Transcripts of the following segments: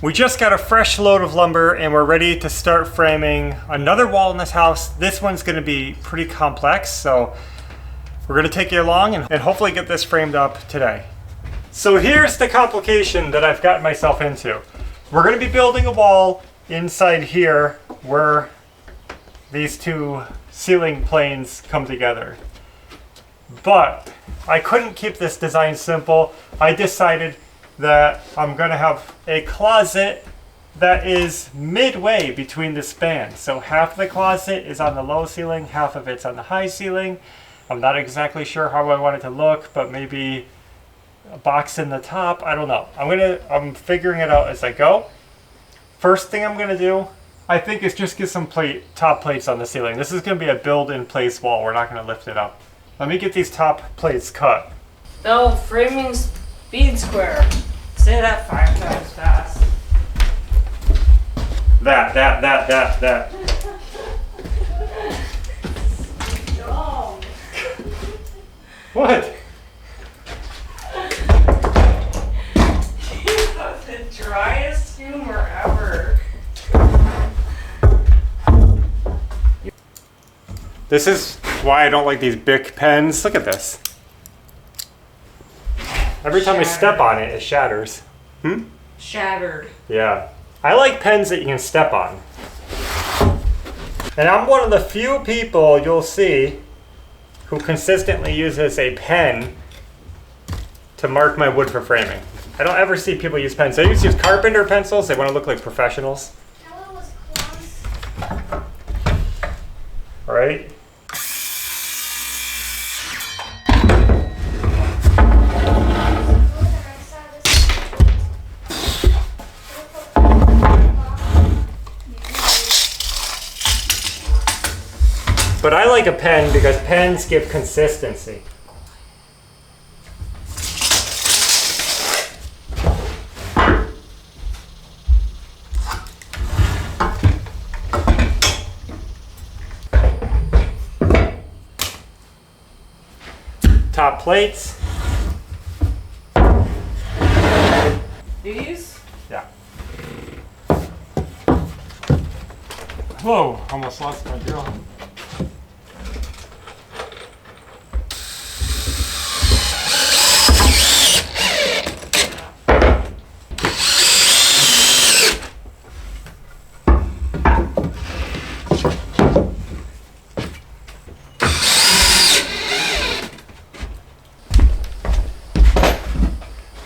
We just got a fresh load of lumber and we're ready to start framing another wall in this house. This one's gonna be pretty complex, so we're gonna take you along and hopefully get this framed up today. So here's the complication that I've gotten myself into. We're gonna be building a wall inside here where these two ceiling planes come together. But I couldn't keep this design simple. I decided that I'm gonna have a closet that is midway between the span. So half the closet is on the low ceiling, half of it's on the high ceiling. I'm not exactly sure how I want it to look, but maybe a box in the top, I don't know. I'm figuring it out as I go. First thing I'm gonna do, I think, is just get some top plates on the ceiling. This is gonna be a build-in-place wall. We're not gonna lift it up. Let me get these top plates cut. No, framing speed square. Say that 5 times fast. That. No. What? You have the driest humor ever. This is why I don't like these Bic pens. Look at this. Every time I step on it, it shatters. Shattered. Yeah. I like pens that you can step on. And I'm one of the few people you'll see who consistently uses a pen to mark my wood for framing. I don't ever see people use pens. They used to use carpenter pencils. They want to look like professionals. All right. But I like a pen because pens give consistency. Top plates. These? Yeah. Whoa, almost lost my drill.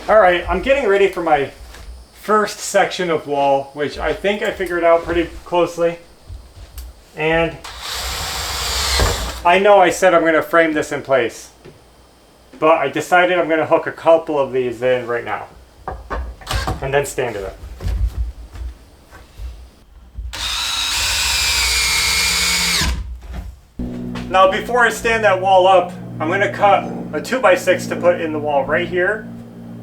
Alright, I'm getting ready for my first section of wall, which I think I figured out pretty closely. And I know I said I'm going to frame this in place, but I decided I'm going to hook a couple of these in right now and then stand it up. Now before I stand that wall up, I'm going to cut a 2x6 to put in the wall right here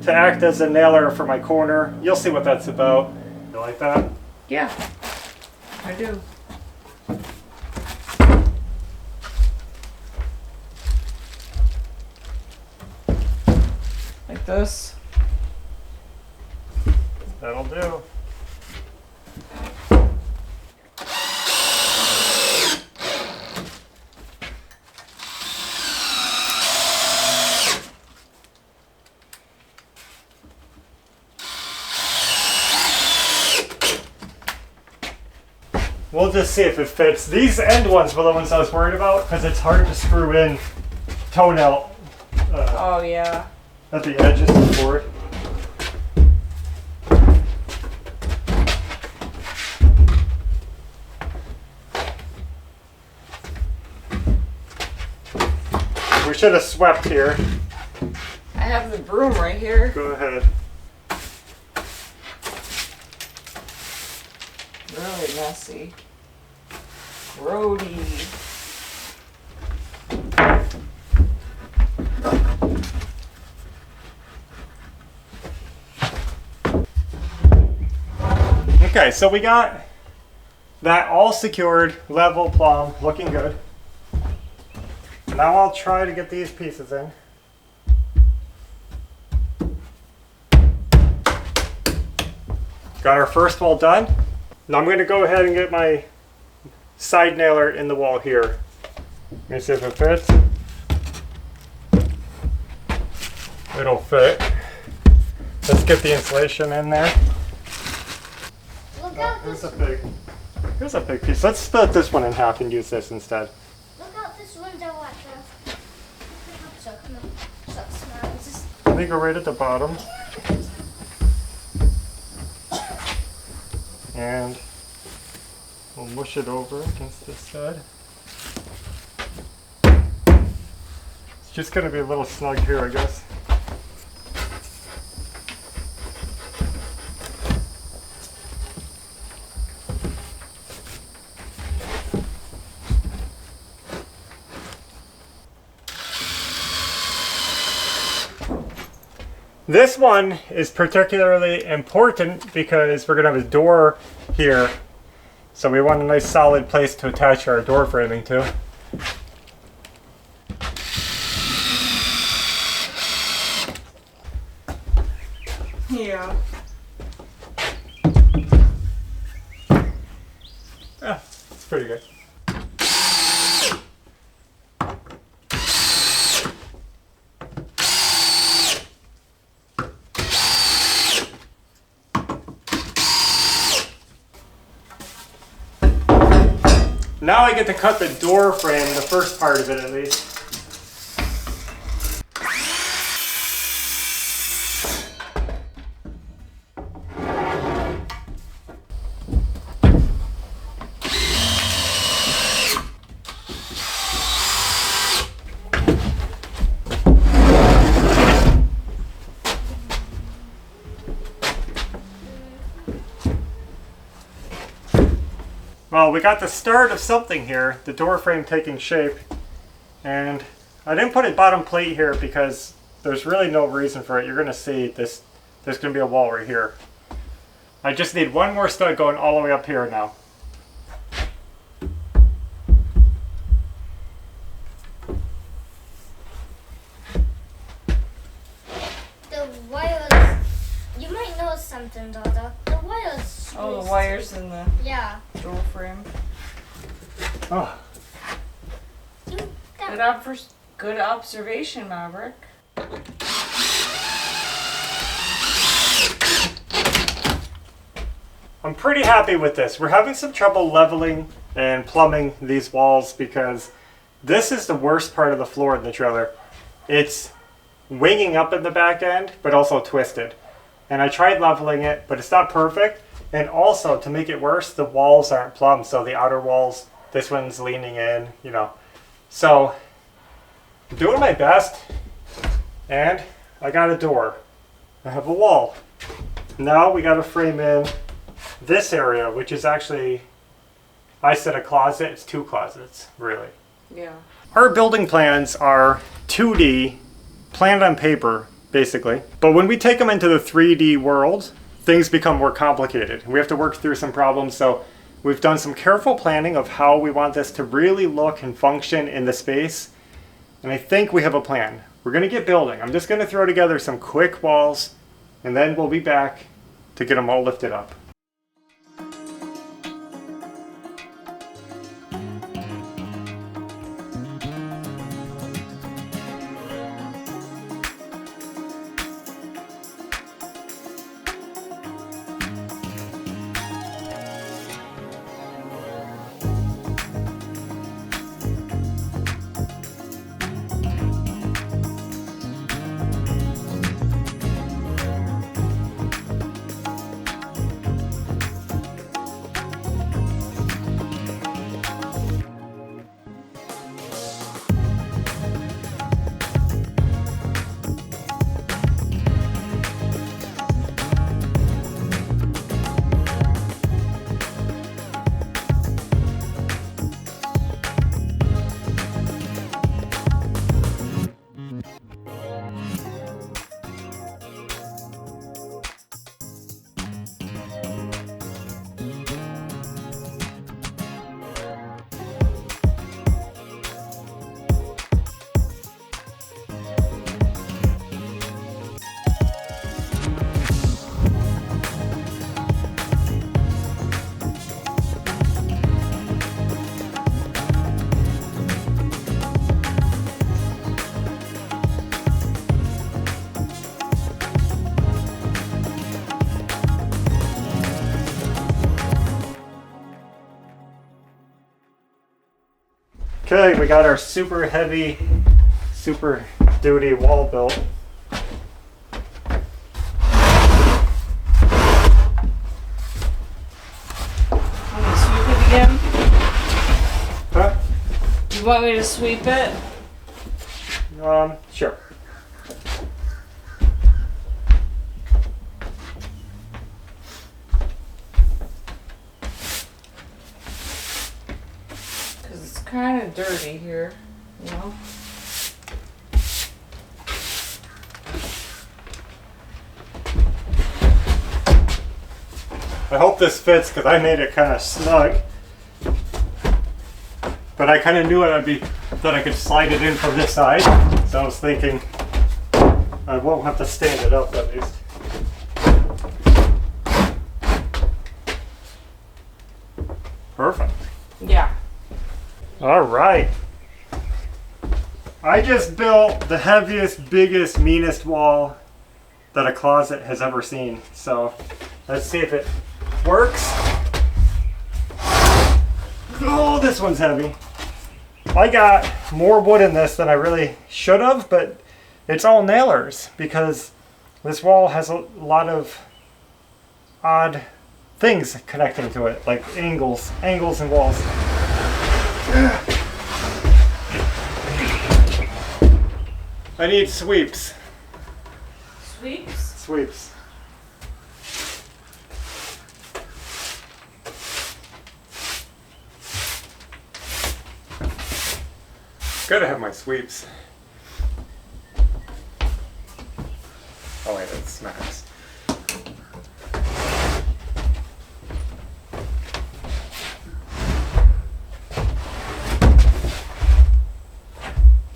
to act as a nailer for my corner. You'll see what that's about. You like that? Yeah, I do. Like this. That'll do. We'll just see if it fits. These end ones were the ones I was worried about because it's hard to screw in toenail Oh yeah. at the edges of the board. We should have swept here. I have the broom right here. Go ahead. Really messy. Grody. Okay, so we got that all secured, level, plumb, looking good. Now I'll try to get these pieces in. Got our first wall done. Now I'm going to go ahead and get my side nailer in the wall here. Let me see if it fits. It'll fit. Let's get the insulation in there. Look out Here's this. here's a big piece. Let's split this one in half and use this instead. Look out this window at the. So come on. So smell. Just. Let me go right at the bottom. And we'll mush it over against this side. It's just going to be a little snug here, I guess. This one is particularly important because we're going to have a door here. So we want a nice solid place to attach our door framing to. Yeah. Yeah, it's pretty good. Now I get to cut the door frame, the first part of it at least. Well, we got the start of something here, the door frame taking shape, and I didn't put a bottom plate here because there's really no reason for it. You're going to see this, there's going to be a wall right here. I just need one more stud going all the way up here now. The wires. You might know something, Dada. The wires. Oh, the wires in the Yeah. door frame. Oh, You Good, got. good observation, Maverick. I'm pretty happy with this. We're having some trouble leveling and plumbing these walls because this is the worst part of the floor in the trailer. It's winging up in the back end, but also twisted. And I tried leveling it, but it's not perfect. And also, to make it worse, the walls aren't plumbed. So the outer walls, this one's leaning in, you know. So, I'm doing my best. And I got a door. I have a wall. Now we got to frame in this area, which is actually, I said a closet, it's two closets, really. Yeah. Our building plans are 2D, planned on paper, basically. But when we take them into the 3D world, things become more complicated. We have to work through some problems, so we've done some careful planning of how we want this to really look and function in the space. And I think we have a plan. We're going to get building. I'm just going to throw together some quick walls, and then we'll be back to get them all lifted up. Okay, we got our super heavy, super duty wall built. Want me to sweep it again? Huh? You want me to sweep it? Sure. Because it's kind of dirty here, you know? I hope this fits because I made it kind of snug. But I kind of knew that I could slide it in from this side. So I was thinking I won't have to stand it up at least. Perfect. Yeah. All right. I just built the heaviest, biggest, meanest wall that a closet has ever seen. So let's see if it works. Oh, this one's heavy. I got more wood in this than I really should have, but it's all nailers because this wall has a lot of odd things connecting to it, like angles and walls. I need sweeps. Sweeps? Sweeps. Gotta have my sweeps. Oh wait, that smacks.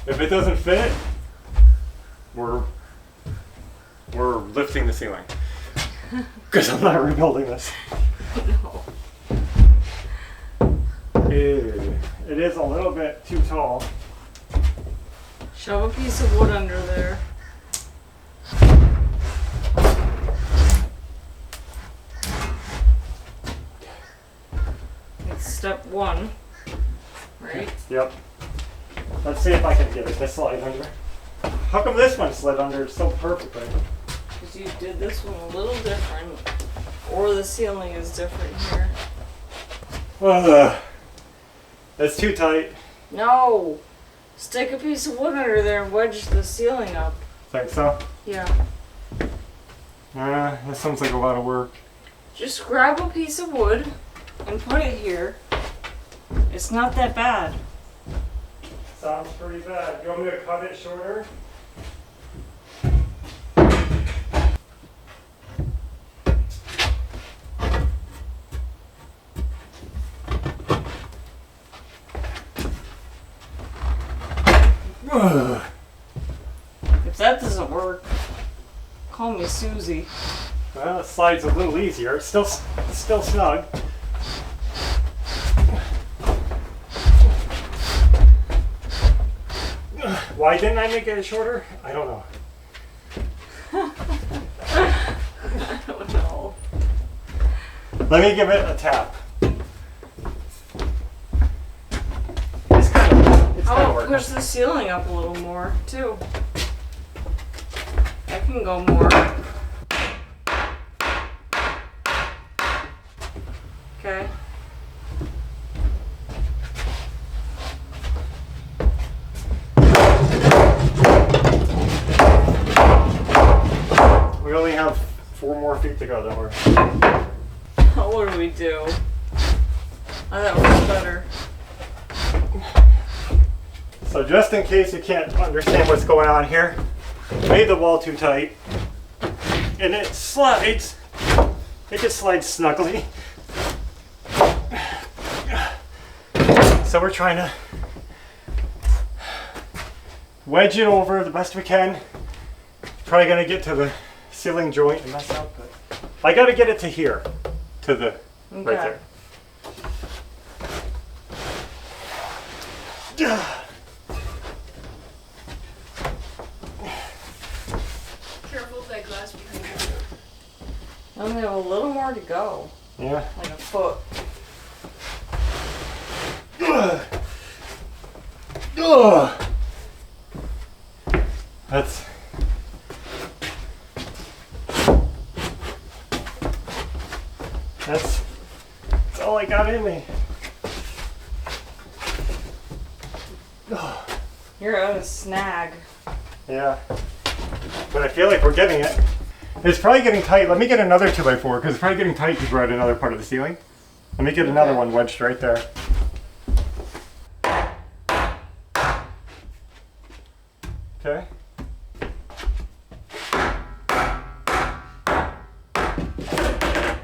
If it doesn't fit, we're lifting the ceiling. Because I'm not rebuilding this. No. Ew. It is a little bit too tall. Shove a piece of wood under there. It's step one, right? Yep. Let's see if I can get it to slide under. How come this one slid under so perfectly? Because you did this one a little different. Or the ceiling is different here. That's too tight. No! Stick a piece of wood under there and wedge the ceiling up. Think so? Yeah. That sounds like a lot of work. Just grab a piece of wood and put it here. It's not that bad. Sounds pretty bad. You want me to cut it shorter? If that doesn't work, call me Susie. Well, it slides a little easier. It's still snug. Why didn't I make it shorter? I don't know. I don't know. Let me give it a tap. It's kind of I'll working. push the ceiling up a little more, too. I can go more. Okay. We only have 4 more feet to go, don't worry. What do we do? Oh, that works better. So just in case you can't understand what's going on here, made the wall too tight, and it slides. It just slides snugly. So we're trying to wedge it over the best we can. Probably gonna get to the ceiling joint and mess up, but I gotta get it to here, to the right Okay. there. Careful with that glass behind you. I only have a little more to go. Yeah. Like a foot. Oh, that's all I got in me. Oh. You're at a snag. Yeah, but I feel like we're getting it. It's probably getting tight. Let me get another 2x4 because it's probably getting tight because we're at another part of the ceiling. Let me get another one wedged right there. Okay.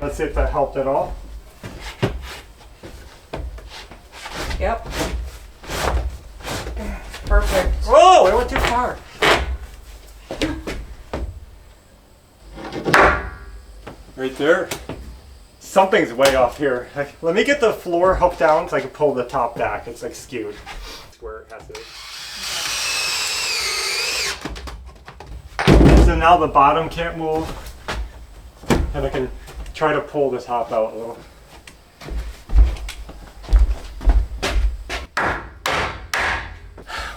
Let's see if that helped at all. Yep. Perfect. Whoa, I went too far. Right there. Something's way off here. Let me get the floor hooked down so I can pull the top back. It's like skewed. That's where it has to be. So now the bottom can't move. And I can try to pull the top out a little.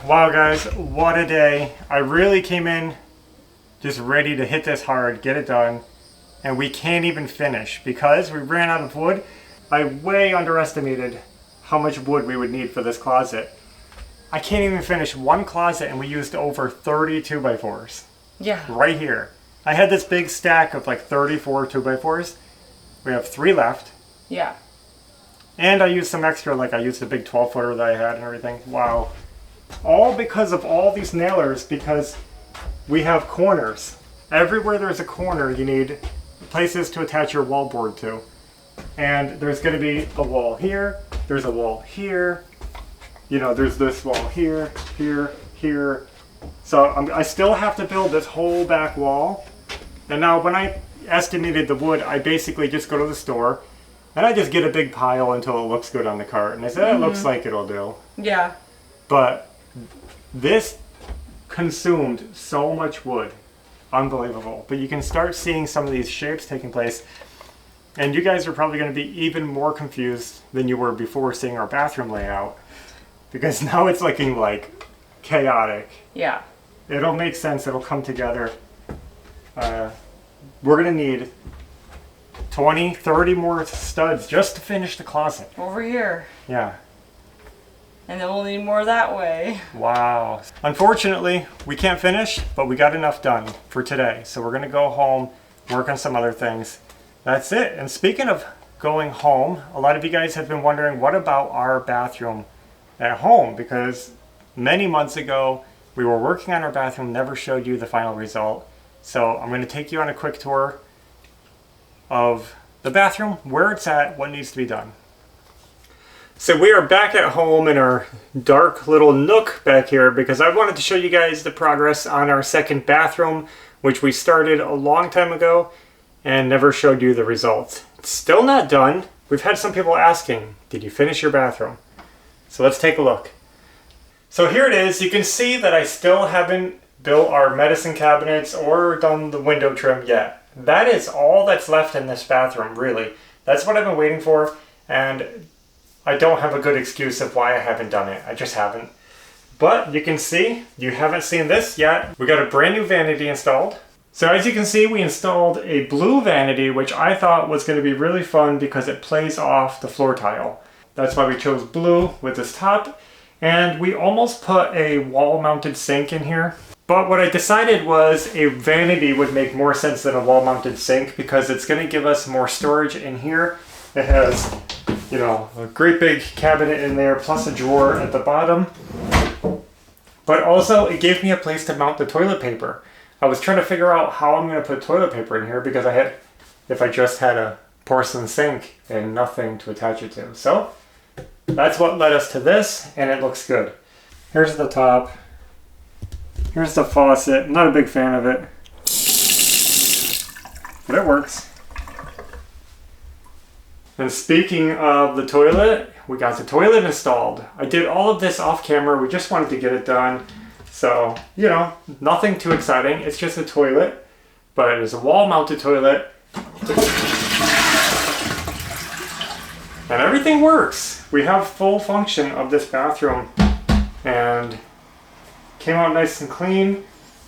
Wow guys, what a day. I really came in just ready to hit this hard, get it done. And we can't even finish because we ran out of wood. I way underestimated how much wood we would need for this closet. I can't even finish one closet and we used over 30 2x4s. Yeah. Right here. I had this big stack of like 34 2x4s. We have 3 left. Yeah. And I used some extra, like I used the big 12-footer that I had and everything. Wow. All because of all these nailers, because we have corners. Everywhere there's a corner, you need places to attach your wallboard to. And there's going to be a wall here, there's a wall here, you know, there's this wall here, here, here. So I still have to build this whole back wall. And now when I estimated the wood, I basically just go to the store and I just get a big pile until it looks good on the cart. And I said, it looks like it'll do. Yeah. But this consumed so much wood. Unbelievable. But you can start seeing some of these shapes taking place. And you guys are probably going to be even more confused than you were before seeing our bathroom layout. Because now it's looking like chaotic. Yeah. It'll make sense. It'll come together. We're going to need 20, 30 more studs just to finish the closet. Over here. Yeah. And then we'll need more that way. Wow. Unfortunately, we can't finish, but we got enough done for today. So we're going to go home, work on some other things. That's it. And speaking of going home, a lot of you guys have been wondering, what about our bathroom at home? Because many months ago, we were working on our bathroom, never showed you the final result. So I'm going to take you on a quick tour of the bathroom, where it's at, what needs to be done. So we are back at home in our dark little nook back here because I wanted to show you guys the progress on our second bathroom, which we started a long time ago and never showed you the results. It's still not done. We've had some people asking, did you finish your bathroom? So let's take a look. So here it is. You can see that I still haven't built our medicine cabinets or done the window trim yet. That is all that's left in this bathroom, really. That's what I've been waiting for, and I don't have a good excuse of why I haven't done it. I just haven't. But you can see, you haven't seen this yet. We got a brand new vanity installed. So as you can see, we installed a blue vanity, which I thought was going to be really fun because it plays off the floor tile. That's why we chose blue with this top. And we almost put a wall-mounted sink in here. But what I decided was a vanity would make more sense than a wall-mounted sink because it's going to give us more storage in here. It has, you know, a great big cabinet in there, plus a drawer at the bottom. But also, it gave me a place to mount the toilet paper. I was trying to figure out how I'm going to put toilet paper in here because if I just had a porcelain sink and nothing to attach it to. So, that's what led us to this, and it looks good. Here's the top. Here's the faucet. I'm not a big fan of it, but it works. And speaking of the toilet, we got the toilet installed. I did all of this off camera. We just wanted to get it done. So, you know, nothing too exciting. It's just a toilet, but it is a wall-mounted toilet. And everything works. We have full function of this bathroom. and came out nice and clean.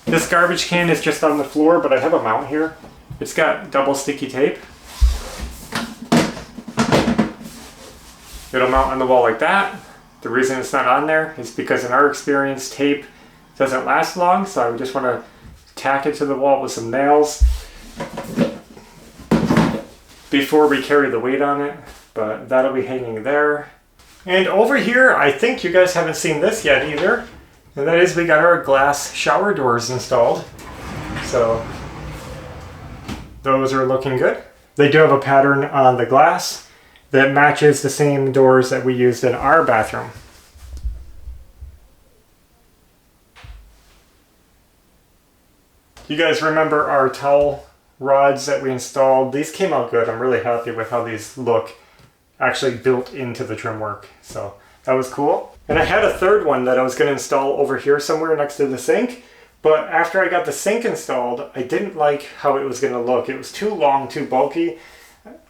This garbage can is just on the floor, but I have a mount here. It's got double sticky tape. It'll mount on the wall like that. The reason it's not on there is because in our experience, tape doesn't last long, so I just want to tack it to the wall with some nails before we carry the weight on it, but that'll be hanging there. And over here, I think you guys haven't seen this yet either, and that is we got our glass shower doors installed. So those are looking good. They do have a pattern on the glass that matches the same doors that we used in our bathroom. You guys remember our towel rods that we installed? These came out good. I'm really happy with how these look actually built into the trim work. So that was cool. And I had a third one that I was going to install over here somewhere next to the sink. But after I got the sink installed, I didn't like how it was going to look. It was too long, too bulky.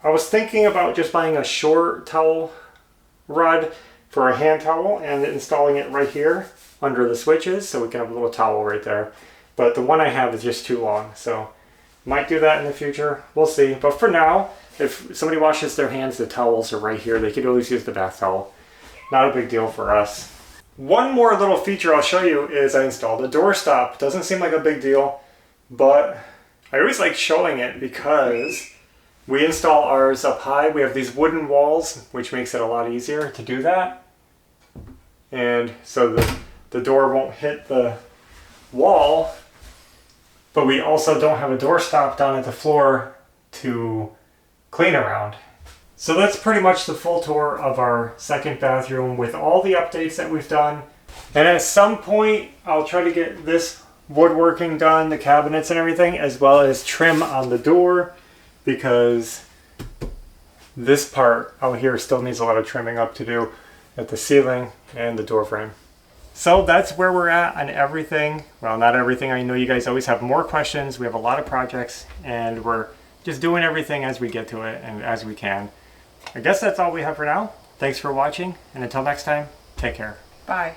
I was thinking about just buying a short towel rod for a hand towel and installing it right here under the switches so we can have a little towel right there. But the one I have is just too long, so might do that in the future. We'll see. But for now, if somebody washes their hands, the towels are right here. They could always use the bath towel. Not a big deal for us. One more little feature I'll show you is I installed a door stop. Doesn't seem like a big deal, but I always like showing it because we install ours up high. We have these wooden walls, which makes it a lot easier to do that. And so the door won't hit the wall, but we also don't have a door stop down at the floor to clean around. So that's pretty much the full tour of our second bathroom with all the updates that we've done. And at some point, I'll try to get this woodworking done, the cabinets and everything, as well as trim on the door, because this part out here still needs a lot of trimming up to do at the ceiling and the door frame. So that's where we're at on everything. Well, not everything. I know you guys always have more questions. We have a lot of projects and we're just doing everything as we get to it and as we can. I guess that's all we have for now. Thanks for watching, and until next time, take care. Bye.